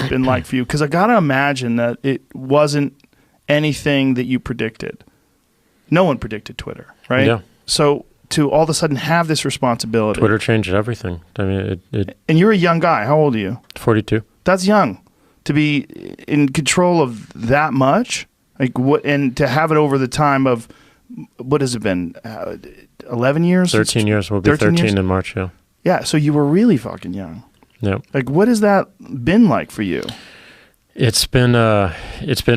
been like for you? Because I got to imagine that it wasn't anything that you predicted. No one predicted Twitter, right? Yeah. So to all of a sudden have this responsibility. Twitter changed everything. I mean, and you're a young guy. How old are you? 42. That's young. To be in control of that much, like what, and to have it over the time of, what has it been, 11 years? 13 years. We'll be 13 in March, yeah. Yeah, so you were really fucking young. Yeah. Like, what has that been like for you? It's been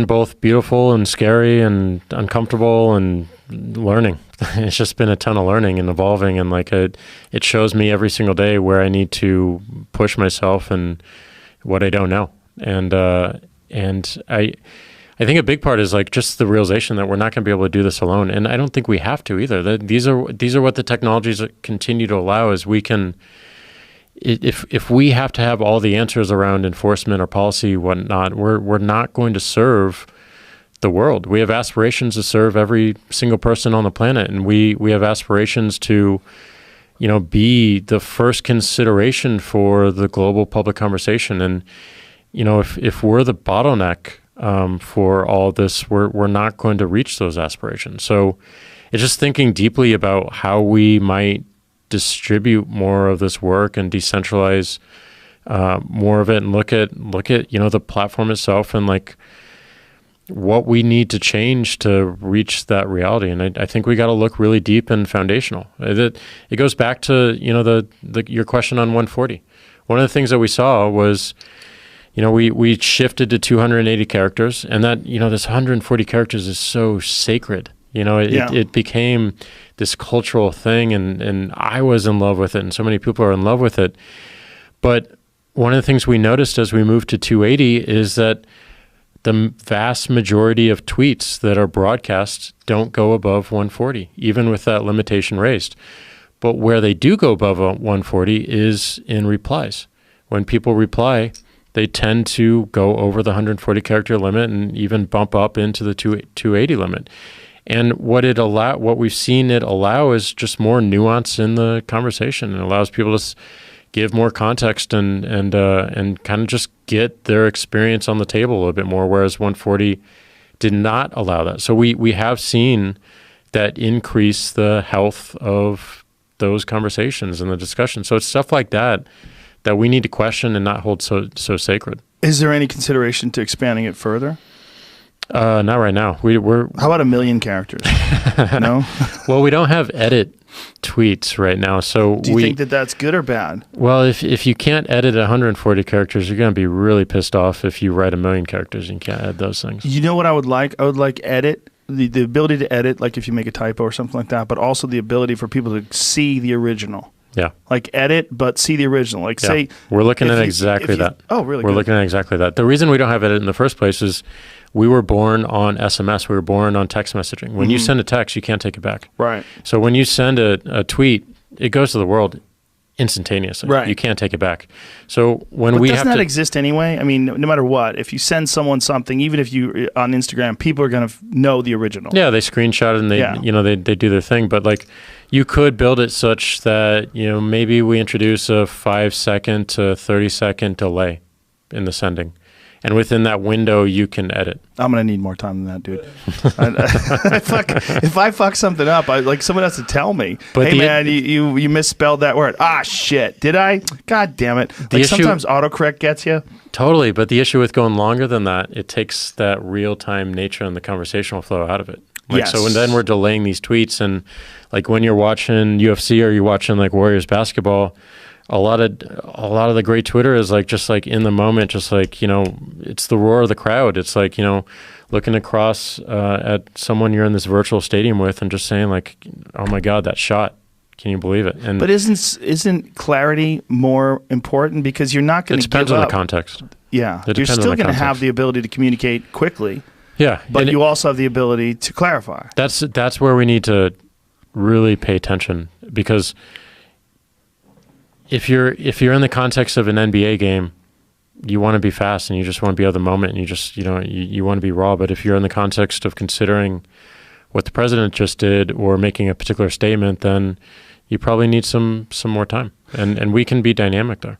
both beautiful and scary and uncomfortable and learning. It's just been a ton of learning and evolving, and like it shows me every single day where I need to push myself and what I don't know. And I think a big part is like just the realization that we're not going to be able to do this alone, and I don't think we have to either. These are what the technologies continue to allow. Is we can, if we have to have all the answers around enforcement or policy, whatnot, we're not going to serve the world. We have aspirations to serve every single person on the planet, and we have aspirations to, be the first consideration for the global public conversation. And if we're the bottleneck for all this, we're not going to reach those aspirations. So it's just thinking deeply about how we might distribute more of this work and decentralize more of it, and look at the platform itself and like what we need to change to reach that reality. And I think we got to look really deep and foundational. It goes back to your question on 140. One of the things that we saw was, we shifted to 280 characters, and that, this 140 characters is so sacred. It became this cultural thing, and I was in love with it, and so many people are in love with it. But one of the things we noticed as we moved to 280 is that the vast majority of tweets that are broadcast don't go above 140, even with that limitation raised. But where they do go above 140 is in replies. When people reply, they tend to go over the 140 character limit and even bump up into the 280 limit. And what we've seen it allow is just more nuance in the conversation. It allows people to give more context and kind of just get their experience on the table a little bit more, whereas 140 did not allow that. So we have seen that increase the health of those conversations and the discussion. So it's stuff like that we need to question and not hold so sacred. Is there any consideration to expanding it further? Not right now. We're How about 1 million characters? No? Well, we don't have edit tweets right now. So do you think that that's good or bad? Well, if you can't edit 140 characters, you're going to be really pissed off if you write 1 million characters and you can't add those things. You know what I would like? I would like edit, the ability to edit, like if you make a typo or something like that, but also the ability for people to see the original. Yeah. Like edit, but see the original. Like say... We're looking at exactly that. Oh, really? We're looking at exactly that. The reason we don't have edit in the first place is we were born on SMS. We were born on text messaging. When you send a text, you can't take it back. Right. So when you send a tweet, it goes to the world instantaneously. Right. You can't take it back. So when but we have doesn't that exist anyway? I mean, no matter what, if you send someone something, even if you on Instagram, people are going to know the original. Yeah, they screenshot it and they do their thing. But like, you could build it such that maybe we introduce a 5-second to 30-second delay in the sending. And within that window, you can edit. I'm going to need more time than that, dude. If I fuck something up, someone has to tell me. But hey, man, you misspelled that word. Ah, shit. Did I? God damn it. Sometimes autocorrect gets you. Totally. But the issue with going longer than that, it takes that real-time nature and the conversational flow out of it. Yes. So then we're delaying these tweets. And like when you're watching UFC or you're watching like Warriors basketball, a lot of the great Twitter is just in the moment, just it's the roar of the crowd. It's looking across at someone you're in this virtual stadium with and just saying oh my God, that shot. Can you believe it? But isn't clarity more important, because you're not going to give up? It depends on the context. Yeah. You're still going to have the ability to communicate quickly. Yeah. But you also have the ability to clarify. That's where we need to really pay attention, because if you're in the context of an NBA game, you want to be fast and you just want to be of the moment and you just you want to be raw. But if you're in the context of considering what the president just did or making a particular statement, then you probably need some more time. And we can be dynamic there.